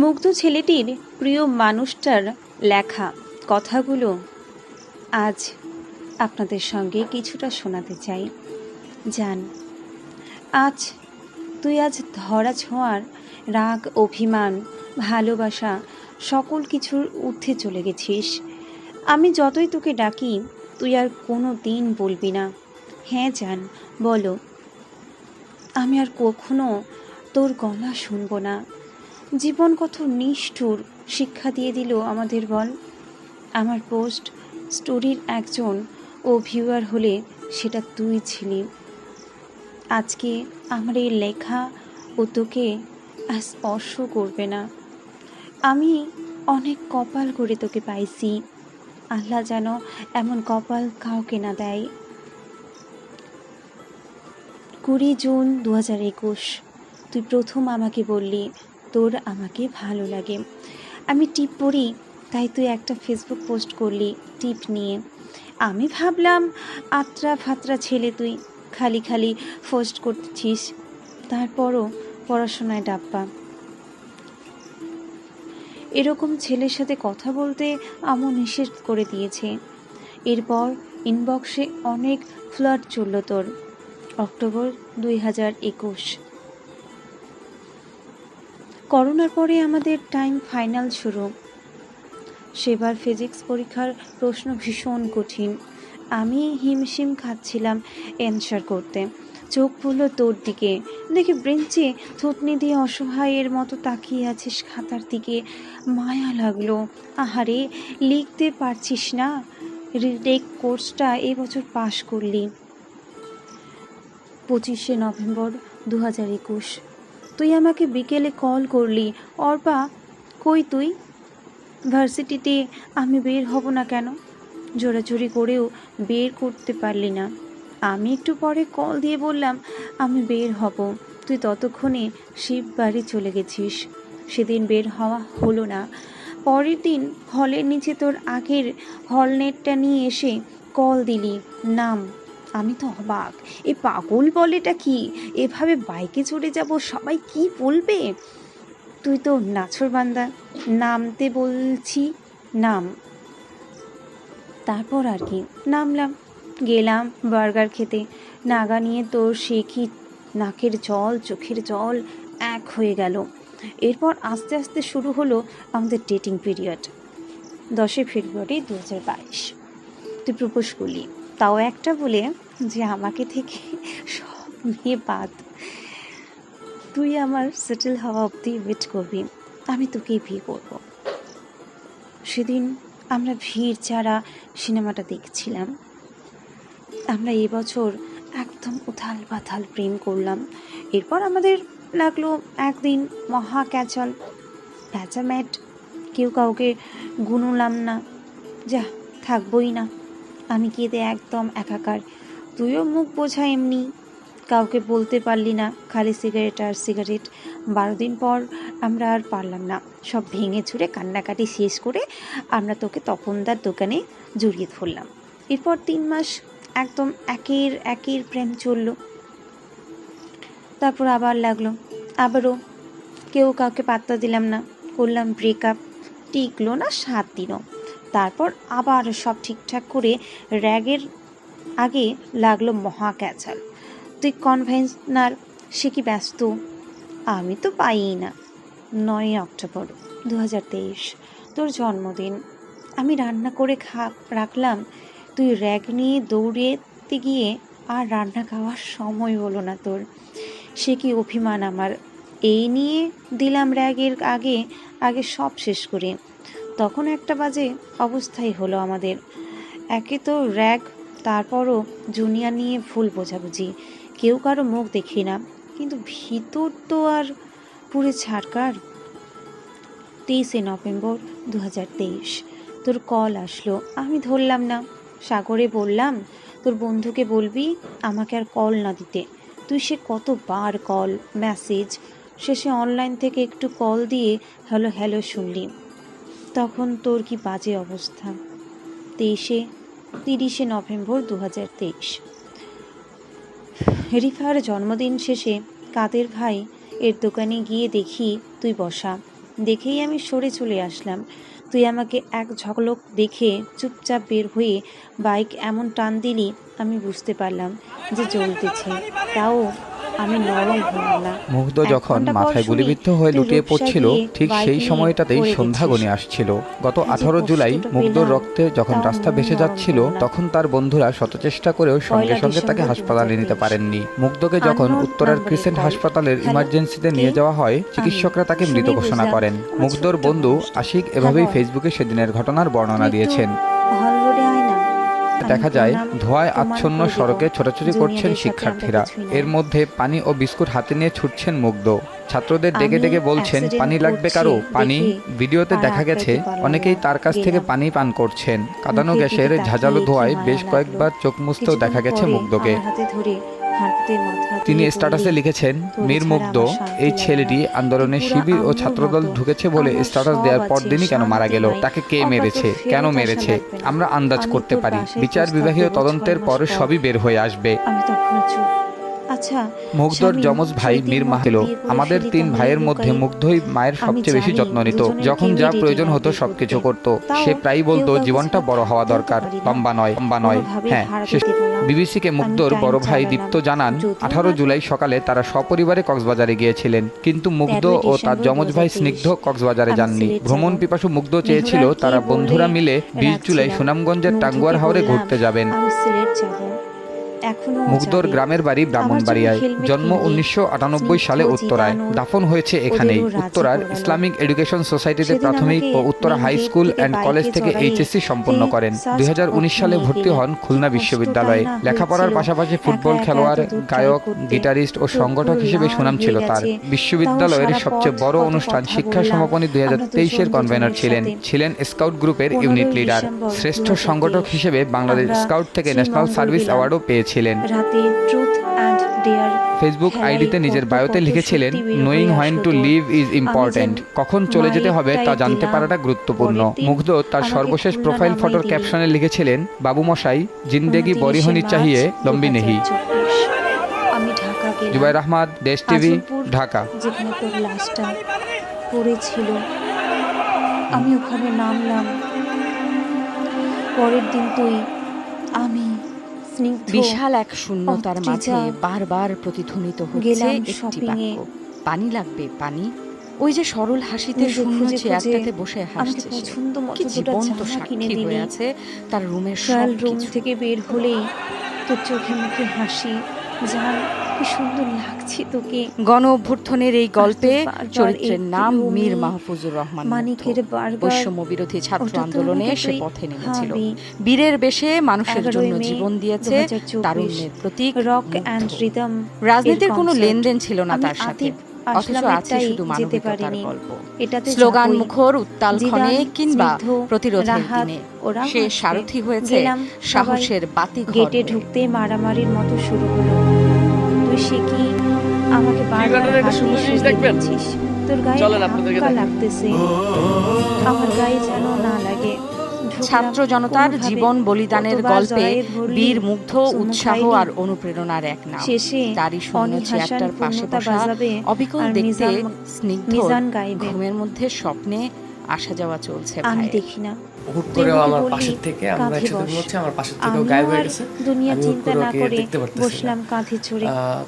মুগ্ধ ছেলেটির প্রিয় মানুষটার লেখা কথাগুলো আজ আপনাদের সঙ্গে কিছুটা শোনাতে চাই। জান, আজ তুই ধরা ছোঁয়ার রাগ, অভিমান, ভালোবাসা সকল কিছুর ঊর্ধ্বে চলে গেছিস। আমি যতই তোকে ডাকি তুই আর কোনো দিন বলবি না হ্যাঁ জান বলো। আমি আর কখনো তোর গলা শুনব না। জীবন কত নিষ্ঠুর শিক্ষা দিয়ে দিল আমাদের বল। আমার পোস্ট স্টোরির একজন ভিউয়ার হলে সেটা তুই ছিলি। আজকে আমার এই লেখা ও তোকে স্পর্শ করবে না। আমি অনেক কপাল করে তোকে পাইছি। আল্লাহ যেন এমন কপাল কাউকে না দেয়। 20 জুন 2021 তুই প্রথম আমাকে বললি তোর আমাকে ভালো লাগে। আমি টিপ পড়ি তাই তুই একটা ফেসবুক পোস্ট করলি টিপ নিয়ে। আমি ভাবলাম আত্রা ফাত্রা ছেলে তুই, খালি খালি পোস্ট করতেছিস। তারপরও পড়াশোনায় ডাব্বা। এরকম ছেলের সাথে কথা বলতে আমও নিষেধ করে দিয়েছে। এরপর ইনবক্সে অনেক ফ্লার্ট চলল তোর। অক্টোবর 2021 করোনার পরে আমাদের টাইম ফাইনাল শুরু। সেবার ফিজিক্স পরীক্ষার প্রশ্ন ভীষণ কঠিন। আমি হিমশিম খাচ্ছিলাম অ্যান্সার করতে। চোখ পড়ল তোর দিকে, দেখে ব্রেঞ্চে থুতনি দিয়ে অসহায়ের মতো তাকিয়ে আছিস খাতার দিকে। মায়া লাগলো। আহারে, লিখতে পারছিস না? রেক কোর্সটা এবছর পাশ করলি। 25 নভেম্বর 2021 তুই আমাকে বিকেলে কল করলি, অর্পা কই তুই? ভার্সিটিতে আমি বের হব না কেন? জোরাজুরি করেও বের করতে পারলি না। আমি একটু পরে কল দিয়ে বললাম আমি বের হব। তুই ততক্ষণে শিব বাড়ি চলে গেছিস। সেদিন বের হওয়া হলো না। পরের দিন হলের নিচে তোর আগের হলনেটটা নিয়ে এসে কল দিলি, নাম। আমি তো অবাক, এ পাগল বলেটা কি? এভাবে বাইকে চড়ে যাব, সবাই কি বলবে? তুই তো নাছোড়বান্দা, নামতে বলছি নাম। তারপর আর কি, নামলাম, গেলাম বার্গার খেতে। নাগা নিয়ে তোর সে কি নাকের জল চোখের জল এক হয়ে গেল। এরপর আস্তে আস্তে শুরু হলো আমাদের ডেটিং পিরিয়ড। 10 ফেব্রুয়ারি 2022 তুই প্রপোজ করলি, তাও একটা বলে যে আমাকে থেকে সব মেয়ে বাদ। তুই আমার সেটেল হওয়া অবধি ওয়েট করবি, আমি তোকেই বিয়ে করব। সেদিন আমরা ভিড় ছাড়া সিনেমাটা দেখছিলাম। আমরা এবছর একদম উথাল পাথাল প্রেম করলাম। এরপর আমাদের লাগলো একদিন মহা ক্যাচল, প্যাচাম্যাট। কেউ কাউকে গুনলাম না, যা থাকবই না। আমি কেঁদে একদম একাকার। তুইও মুখ বোঝা এমনি, কাউকে বলতে পারলি না, খালি সিগারেট আর সিগারেট। 12 দিন পর আমরা আর পারলাম না, সব ভেঙে চুরে কান্নাকাটি শেষ করে আমরা তোকে তপনদার দোকানে জড়িয়ে ধরলাম। এরপর 3 মাস একদম একের প্রেম চলল। তারপর আবার লাগলো, আবারও কেউ কাউকে পাত্তা দিলাম না, করলাম ব্রেকআপ। টিকলো না 7 দিনও। তারপর আবার সব ঠিকঠাক করে র্যাগের আগে লাগলো মহা ক্যাচাল। তুই কনভেনশনাল, সে কি ব্যস্ত, আমি তো পাইই না। 9 অক্টোবর 2023 তোর জন্মদিন। আমি রান্না করে রাখলাম, তুই র্যাগ নিয়ে দৌড়েতে গিয়ে আর রান্না খাওয়ার সময় হলো না তোর। সে কি অভিমান আমার, এই নিয়ে দিলাম র্যাগের আগে সব শেষ করে। তখন 1টা বাজে অবস্থাই হলো আমাদের। একে তো র্যাগ, তারপরও জুনিয়র নিয়ে ভুল বোঝাবুঝি। কেউ কারো মুখ দেখি না, কিন্তু ভিতর তো আর পুরে ছাড়কার। 23 নভেম্বর 2023 তোর কল আসলো, আমি ধরলাম না। সাগরে বললাম তোর বন্ধুকে বলবি আমাকে আর কল না দিতে। তুই সে কতবার কল মেসেজ, শেষে অনলাইন থেকে একটু কল দিয়ে হ্যালো হ্যালো শুনলি। তখন তোর কি বাজে অবস্থা। 30 নভেম্বর 2023 রিফার জন্মদিন শেষে কাদের ভাই এর দোকানে গিয়ে দেখি তুই বসা। দেখেই আমি সরে চলে আসলাম। তুই আমাকে এক ঝলক দেখে চুপচাপ বের হয়ে বাইক এমন টান দিলি, আমি বুঝতে পারলাম যে জ্বলতেছে। তাও আমি নরম হলাম না। মুগ্ধ 1 যখন ঘন্টা পর মাথায় শুনি গুলিবিদ্ধ হয়ে তুই লুটিয়ে রূপসা পড়ছিল, গিয়ে ঠিক বাইক সেই নিয়ে সময়টাতেই পড়ে সন্ধ্যা গেছিস। ঘনিয়ে আসছিল। গত কি যে 18 জুলাই কষ্টটা মুগ্ধর পেলাম, রক্তে যখন তাও রাস্তা মন ভেসে নরম যাচ্ছিল, হলো না। তখন তার বন্ধুরা শত চেষ্টা করেও সঙ্গে 1 সঙ্গে তাকে ডিসেম্বর হাসপাতালে নিতে 2023। পারেননি। মুগ্ধকে যখন আননোন উত্তরার নাম্বারের ক্রিসেন্ট কল। হাসপাতালের হ্যালো, ইমার্জেন্সিতে কে? নিয়ে যাওয়া হয়, আমি। চিকিৎসকরা তাকে মৃত শুনেই ঘোষণা বুঝলাম করেন। আমার মুগ্ধর ছোট্ট বন্ধু মানুষটা। আশিক হ্যাঁ এভাবেই বল, ফেসবুকে সেদিনের ঘটনার বর্ণনা তুই একটু দিয়েছেন। হল রোডে আয় না। আমি দেখা যায় বললাম, ধোঁয়ায় প্রমাণ আচ্ছন্ন করে দিব সড়কে ছোটাছুটি করছেন জুনিয়রদের সাথে আমরা শিক্ষার্থীরা। কিছুই নাই। এর মধ্যে পানি ও বিস্কুট হাতে নিয়ে ছুটছেন মুগ্ধ। ছাত্রদের ডেকে আমি ডেকে বলছেন, অ্যাক্সিডেন্ট পানি লাগবে করছে কারো, পানি। দেখে ভিডিওতে আর দেখা গেছে আটকাইতে পারলাম অনেকেই না। তার কাছ থেকে গেলাম। পানি পান করছেন। কাঁদানো মুখের গ্যাসের দিকে ঝাঁঝালো তাকিয়ে কি ধোঁয়ায় মায়া বেশ লাগলো। কয়েকবার চোখ মুছতেও কিছুক্ষণ দেখা গেছে পরে মুগ্ধকে। আমার হাতে ধরে হাঁটুতে মাথা তিনি দিয়ে স্ট্যাটাসে বললি, লিখেছেন, তোরে মীর ছাড়া মুগ্ধ, আমার শান্তি এই লাগে না। ছেলেটি তুই আন্দোলনে পুরা শিবির ও আম্মুর ছাত্রদল মতো। ঢুকেছে বলে আমার স্ট্যাটাস সব দেওয়ার আছে, পরদিনই কেন মারা শান্তি গেল, নাই। তাকে কে অকাতরে মেরেছে, কেন ফেরত আসা মেরেছে, লাগবে না। আমরা আন্দাজ আমি করতে তোর পারি। বাসায় বিচার প্রস্তাব বিভাগীয় দেব 6 তদন্তের মাস পর পর। সবই বের হয়ে আসবে। আমি তখনও চুপ। আচ্ছা মুগ্ধর শামীম, যমজ ভাই যদি মীর মতো মাহিল, বিয়ে করে আমাদের ফেলি 3 তাহলে ভাইয়ের মধ্যে লুকাই। মুগ্ধই মায়ের আমি সবচেয়ে বেশি জানি যত্ন নিত। দুজনের যখন কেউই যা ready প্রয়োজন না হতো বিয়ে সবকিছু করতে। করত। তাও সে প্রায়ই কেউ বলতো, কাউকে জীবনটা ছাড়া বড় হওয়া থাকতেও তো দরকার, পারি না। লম্বা নয়, লম্বা নয়। কোনোভাবেই হ্যাঁ, হারাতে দেব না। বিবিসিকে আমি মুগ্ধর টাইম বড় ভাই চালালাম। দীপ্ত জানান, যদিও 18 আর জুলাই সকালে তারা সপরিবারে কক্সবাজারে গিয়েছিলেন, কিন্তু মুগ্ধ 13 ও তার ডিসেম্বর যমজ ভাই 2023 স্নিগ্ধ কক্সবাজারে আমি যাননি। সিলেট ভ্রমণ যাব। পিপাসু মুগ্ধ চেয়েছিল মেহরার কি তারা বললে বন্ধুরা মিলে 20 জুলাই রাখছিলাম। সুনামগঞ্জের টাঙ্গুয়ার মধুকে হাওরে বললাম ঘুরতে যাবেন। আমি সিলেট যাব। এখনো মুগ্ধর যাবে। গ্রামের বাড়ি আমার জন্য ব্রাহ্মণবাড়িয়ায়, হেলমেট জন্ম কিনবে। 1998 সালে স্নিগ্ধ, উত্তরায়, জিদানুর দাফন হয়েছে এখানেই। ওদেরও রাজি উত্তরার করালো। ইসলামিক এডুকেশন সোসাইটিতে সেদিন প্রাথমিক আমাকে ও Uttara main high gate school থেকে অ্যান্ড কলেজ বাইকে থেকে চড়াই এইচএসসি সম্পন্ন যে করেন। সার্চ 2019 সালে নিয়ে ভর্তি গেলেন। হন খুলনা কি বিশ্ববিদ্যালয়ে। কষ্টটাই না লেখাপড়ার হয়েছিল পাশাপাশি একা ফুটবল একা খেলোয়াড়, এত দূর গায়ক, করতে। গিটারিস্ট ও সংগঠক চোখগুলো হিসেবে লাল সুনাম হয়ে ছিল তার। গেছে। বিশ্ববিদ্যালয়ের তাও সারা সবচেয়ে পথ বড় কত অনুষ্ঠান কথা শিক্ষা বললাম সমাপনী আমরা 2023-এর দুজন কনভেনর দুজনের ছিলেন। সাথে। ছিলেন স্কাউট গ্রুপের 15 ইউনিট লিডার। ডিসেম্বর শ্রেষ্ঠ 2023 সংগঠক হিসেবে বাংলাদেশ আমরা স্কাউট থেকে ন্যাশনাল শ্রীমঙ্গল সার্ভিস গেলাম। অ্যাওয়ার্ডও পেয়েছিলেন। রাতে ট্রুথ অ্যান্ড ডেয়ার ফেসবুক খেলায় আইডিতে নিজের কত বায়োতে কত লিখেছিলেন, সত্যি বের নোয়িং হয়ে হোয়েন আসলো টু তোর। লিভ ইজ আমি যে ইম্পর্ট্যান্ট। কখন চলে যেতে হবে তা মায়েরটাই জানতে দিলাম। পারাটা গুরুত্বপূর্ণ। পরের দিন মুগ্ধ তার আমাকে সর্বশেষ খুলনা প্রোফাইল নামাই ফটোর দিলি। ক্যাপশনে লিখেছিলেন, বাবু মশাই, জিন্দেগি 29 বড়ি হোনি মার্চ চাহিয়ে, লম্বি নেহি। 2024 আমি ঢাকা গেলাম। জুবাইর আহমদ, দেশ টিভি, আজলপুর ঢাকা। যেখানে তোর লাশটা পড়েছিল আমি ওখানে নামলাম। পরের দিন তুই, আমি, স্নিগ্ধ, বিশাল এক শূন্যতার মাঝে অত্রিজা বারবার প্রতিধ্বনিত হচ্ছে গেলাম একটি শপিংয়ে। বাক্য, পানি লাগবে পানি। ওই যে সরল হাসিতে নিজে শূন্য খুঁজে খুঁজে চেয়ারটাতে বসে আমাকে হাসছে সে, পছন্দ কি মতো দুটো জীবন্ত জামা কিনে সাক্ষী হয়ে দিলি। আছে তার রুমের ট্রায়াল রুম সবকিছু। থেকে বের হলেই তোর চোখে মুখে হাসি, জান কি সুন্দর লাগছে তোকে। গণ অভ্যুত্থানের এই গল্পে বারবার চরিত্রের এই নাম রুমে মীর মাহফুজুর রহমান মুগ্ধ। মানিকের বারবার বৈষম্য বিরোধী ছাত্র ওটা তো আন্দোলনে আমাকে সে তুই পথে নেমেছিল। খাবি। বীরের বেশে মানুষের 11 জন্য মে জীবন দিয়েছে 2024 তারুণ্যের প্রতীক রক মুগ্ধ। অ্যান্ড রিদম রাজনীতির কোনো লেনদেন ছিল না আমি তার সাথে, আতিফ অথচ আছে আসলামেরটাই শুধু যেতে মানবিকতার পারিনি। গল্প। এটাতে স্লোগান যাবই। মুখর উত্তাল ক্ষণে জিদান, কিংবা স্নিগ্ধ, প্রতিরোধের রাহাত, দিনে ওরাও সে আসবে। সারথি হয়েছে গেলাম সবাই। সাহসের বাতিঘর গেটে হয়ে। ঢুকতে মারামারির মতো শুরু হলো। তুই সে কি আমাকে বারবার ঘটনা একটা হাত দিয়ে সুন্দর জিনিস সরিয়ে দেখবেন? দিচ্ছিস। তোর গায়ে চলেন আপনাদেরকে হালকা দেখাই। লাগতেছে, আমার গায়ে যেন না লাগে। ঢুকলাম, ছাত্র জনতার কোনোভাবে জীবন বলিদানের কতবার গল্পে জড়ায়ে ধরলি, বীর মুগ্ধ চুমু উৎসাহ খাইলি। আর অনুপ্রেরণার এক নাম। শেষে তারই শূন্য অনি হাসান চেয়ারটার পাশে পূর্ণতা বসা বাজাবে অবিকল আর দেখতে স্নিগ্ধ মিজান গাইবেন। ঘুমের মধ্যে স্বপ্নে আসা যাওয়া চলছে আমি ভাই। দেখি না। হুট তুই করে আমাকে আমার বললি, পাশের থেকে আমরা কাঁধে একসাথে বস। ঘুমোচ্ছি, আমার পাশের থেকেও আমিও গায়েব হয়ে আর গেছে। দুনিয়া আমি চিন্তা না ওকে করে দেখতে পারতেছি না। বসলাম কাঁধে চড়ে।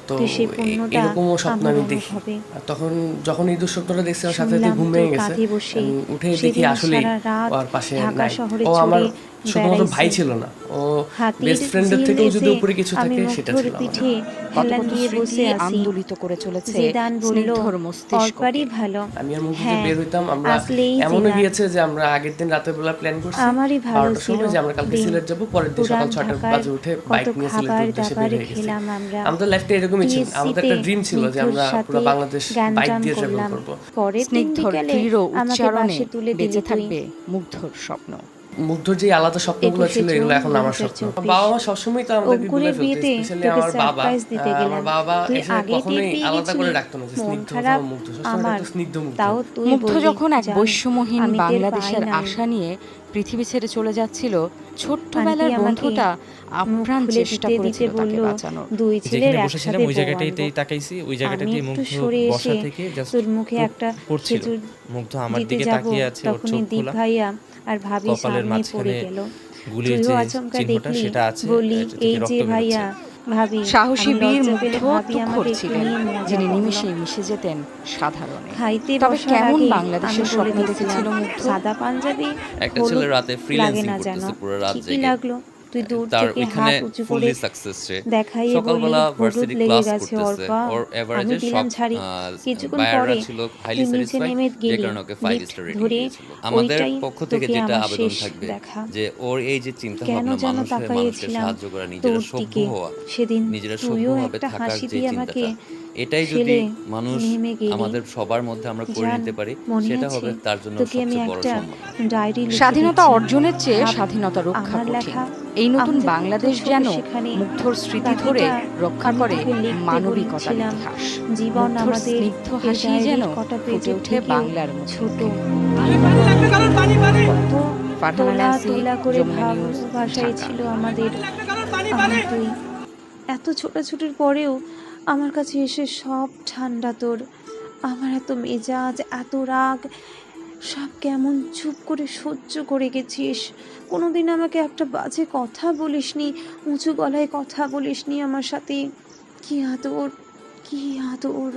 তো তুই সেই পূর্ণতা এরকমও স্বপ্ন আমার আমি অনুভবে। দেখি। আর তখন যখন এই দুঃস্বপ্নটা দেখছি আমার সাথে সাথে শুনলাম ঘুম তোর ভেঙে গেছে। কাঁধে বসে আমি উঠে দেখি সেদিন আসলে সারা রাত ওর পাশে ঢাকা নাই। শহরে ও আমার চড়ে শুধুমাত্র ভাই বেড়াইছে। ছিল না, ও হাতির বেস্ট ফ্রেন্ডের ঝিল থেকেও যদি দেশে উপরে কিছু আমি থাকে সেটা মুগ্ধর ছিল আমার। পিঠে কত হেলান কত দিয়ে স্মৃতি বসে আছি। আন্দোলিত করে চলেছে জিদান বলল, স্নিগ্ধর মস্তিষ্ককে। অল্পারই ভালো। আমি আর মুগ্ধ হ্যাঁ, বের হইতাম, আমরা আসলেই এমনও জিদান। গিয়েছে যে আমরা আগের দিন রাতের বেলা প্ল্যান করছি আমারই ভালো 12টার ছিল সময় যে আমরা কালকে দিন। সিলেট যাব, পরের দিন পুরান সকাল 6টা ঢাকার বাজে উঠে কত বাইক নিয়ে সিলেটের খাবার উদ্দেশ্যে বের দাবার হয়ে গেছি। খেলাম আমরা। আমাদের লাইফটা এরকমই ছিল, আমাদের একটা ড্রিম ছিল যে আমরা পুরো বাংলাদেশ বাইক দিয়ে ট্রাভেল করলাম। করব। পরের দিন স্নিগ্ধর বিকেলে দৃঢ় আমাকে উচ্চারণে বাসে তুলে দিলি বেঁচে তুই। থাকবে মুগ্ধর স্বপ্ন। মুগ্ধর যে আলাদা স্বপ্নগুলো 21 ছিল এগুলো এখন জুন আমার স্বপ্ন। 2024 বাবা মা সবসময় তো আমাদেরকে বলে অঙ্কুরের ফেলতো, বিয়েতে স্পেশালি তোকে আমার বাবা। সারপ্রাইজ দিতে আমার গেলাম। বাবা তুই এসে আগেই টের কখনোই পেয়ে আলাদা করে গেছিলি। ডাকতো না যে মন স্নিগ্ধ খারাপ অথবা মুগ্ধ, সবসময় আমার। ডাকতো স্নিগ্ধ মুগ্ধ। তাও তুই মুগ্ধ বললি, যখন এক জান, বৈষম্যহীন আমি টের বাংলাদেশের পাই নাই। আশা নিয়ে পৃথিবী ছেড়ে চলে যাচ্ছিল, আন্টি ছোট্টবেলার আমাকে বন্ধুটা মুখ আপ্রাণ খুলে চেষ্টা দিতে দিতে করেছিল তাকে বলল, বাঁচানোর। 2 ছেলের যেখানে বসেছিলাম একসাথে ওই বউ জায়গাটাইতেই আনবো। তাকাইছি, ওই আমি জায়গাটাতেই একটু মুগ্ধ সরে বসা এসে থেকে জাস্ট তোর মুখে একটা পড়ছিল। খেজুর মুগ্ধ আমার দিতে দিকে যাব, তাকিয়ে আছে, ওর তখনই চোখ দীপ খোলা, ভাইয়া আর ভাবি কপালের সামনে পড়ে মাঝখানে গেল। গুলির তুইও যে আচমকা চিহ্নটা দেখলি, সেটা আছে, বললি, এটা থেকে এই যে রক্ত ভাইয়া, বেরোচ্ছে। ভাবি। সাহসী আমি বীর লজ্জা মুগ্ধ পেলে ভাবি তুখোড় আমাকে একটু ছিলেন, নিয়ে মজা যিনি করলো। নিমেষেই মিশে যেতেন সাধারণে। খাইতে তবে বসার কেমন আগে আমি বাংলাদেশের বলে স্বপ্ন দিয়েছিলাম, দেখেছিল মুগ্ধ? সাদা পাঞ্জাবি একটা ছেলে হলুদ রাতে লাগে ফ্রিল্যান্সিং না যেন। করতেছে পুরো রাত ঠিকই জেগে, লাগলো। তুই দূর তার থেকে ওইখানে হাত উঁচু করে ফুললি সাকসেস সে। দেখাইয়ে বললি, সকালবেলা হলুদ ভার্সিটি লেগে ক্লাস গেছে ওর করতেছে, পা। ওর আমি এভারেজে দিলাম সব ছাড়ি। কিছুক্ষণ বায়াররা পরে ছিল তুই হাইলি নিচে স্যাটিসফাইড, নেমে যে গেলি, কারণে ওকে 5 লিফট স্টার রেটিং ধরে। দিয়েছিল। আমাদের ওইটাই পক্ষ থেকে তোকে যেটা আমার আবেদন শেষ থাকবে দেখা। যে ওর এই যে চিন্তা কেন ভাবনা, যেন মানুষকে তাকাইয়েছিলাম সাহায্য করা, নিজেরা তোর সভ্য দিকে। হওয়া, সেদিন নিজেরা তুইও সভ্যভাবে একটা থাকার হাসি যে দিয়ে আমাকে চিন্তাটা, এটাই যদি ফেলে মানুষ নেমে গেলি। আমাদের সবার মধ্যে আমরা করে জান, নিতে পারি, মনে সেটা আছে হবে তার জন্য তোকে আমি সবচেয়ে বড় একটা সম্মান। ডায়েরি লিখে স্বাধীনতা দিয়েছি। অর্জনের চেয়ে ভাব, স্বাধীনতা রক্ষা আমার কঠিন। লেখা এই নতুন আমাদের বাংলাদেশ প্রথম যেন ছবি, সেখানে মুগ্ধর স্মৃতি ধরে বাকিটা রক্ষা আমি করে তোকে লিখতে মানবিকতার বলেছিলাম। ইতিহাস। জীবন মুগ্ধর আমাদের স্নিগ্ধ এই হাসি ডায়েরির যেন কটা ফুটে পেজের ওঠে থেকেও বাংলার মতো। ছোট। কত ফারহানা তোলা ন্যান্সি, তোলা করে যমুনা নিউজ, ভালোবাসাই ঢাকা। ছিল আমাদের। তুই এত ছোটাছুটির পরেও আমার কাছে এসে সব ঠান্ডা তোর। আমার এত মেজাজ, এত রাগ, সব কেমন চুপ করে সহ্য করে গেছিস। কোনোদিন আমাকে একটা বাজে কথা বলিসনি, উঁচু গলায় কথা বলিসনি আমার সাথে। কি আদর, কি আদর,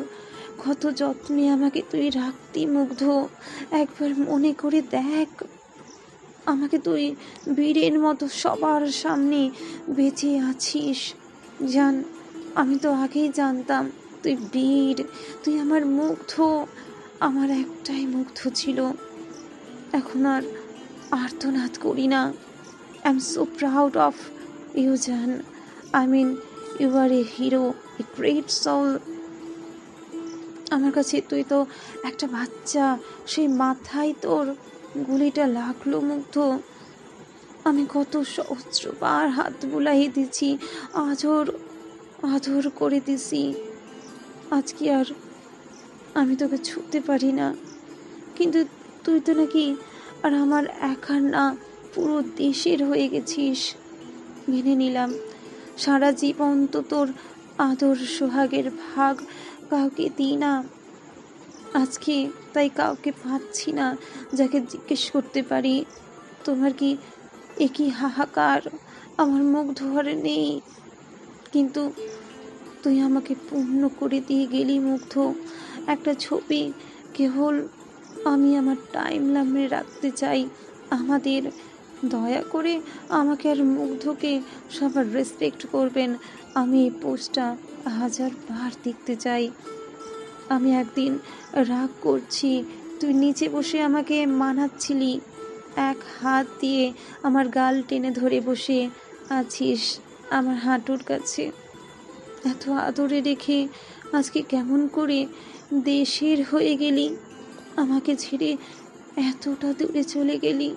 কত যত্নে আমাকে তুই রাখতি মুগ্ধ। একবার মনে করে দেখ, আমাকে তুই বীরের মতো সবার সামনে বেঁচে আছিস। জান, আমি তো আগেই জানতাম তুই বীর, তুই আমার মুগ্ধ। আমার একটাই মুগ্ধ ছিল, এখন আর আর্তনাদ করি না। I am so proud of you জান। I mean, you are a hero, a great soul. আমার কাছে তুই তো একটা বাচ্চা, সেই মাথায় তোর গুলিটা লাগলো মুগ্ধ। আমি কত সহস্রবার হাত বুলাই দিছি, আদর আদর করে দিছি। আজকে আর আমি তোকে ছুঁতে পারি না, কিন্তু তুই তো নাকি আর আমার একার না, পুরো দেশের হয়ে গেছিস। মেনে নিলাম, সারা জীবন তো তোর আদর সোহাগের ভাগ কাউকে দিই না। আজকে তাই কাউকে পাচ্ছি না যাকে জিজ্ঞেস করতে পারি, তোমার কি একই হাহাকার আমার মুখ ধরে নেই। কিন্তু তুই আমাকে পূর্ণ করে দিয়ে গেলি মুগ্ধ। একটা ছবি কেবল আমি আমার টাইম লাইনে রাখতে চাই আমাদের। দয়া করে আমাকে আর মুগ্ধকে সবার রেসপেক্ট করবেন। আমি এই পোস্টটা 1000 বার দেখতে চাই। আমি একদিন রাগ করছি, তুই নিচে বসে আমাকে মানাচ্ছিলি, এক হাত দিয়ে আমার গাল টেনে ধরে বসে আছিস আমার হাঁটুর কাছে। এত আদরে রেখে আজকে কেমন করে দেশের হয়ে গেলি, আমাকে ছেড়ে এতটা দূরে চলে গেলি।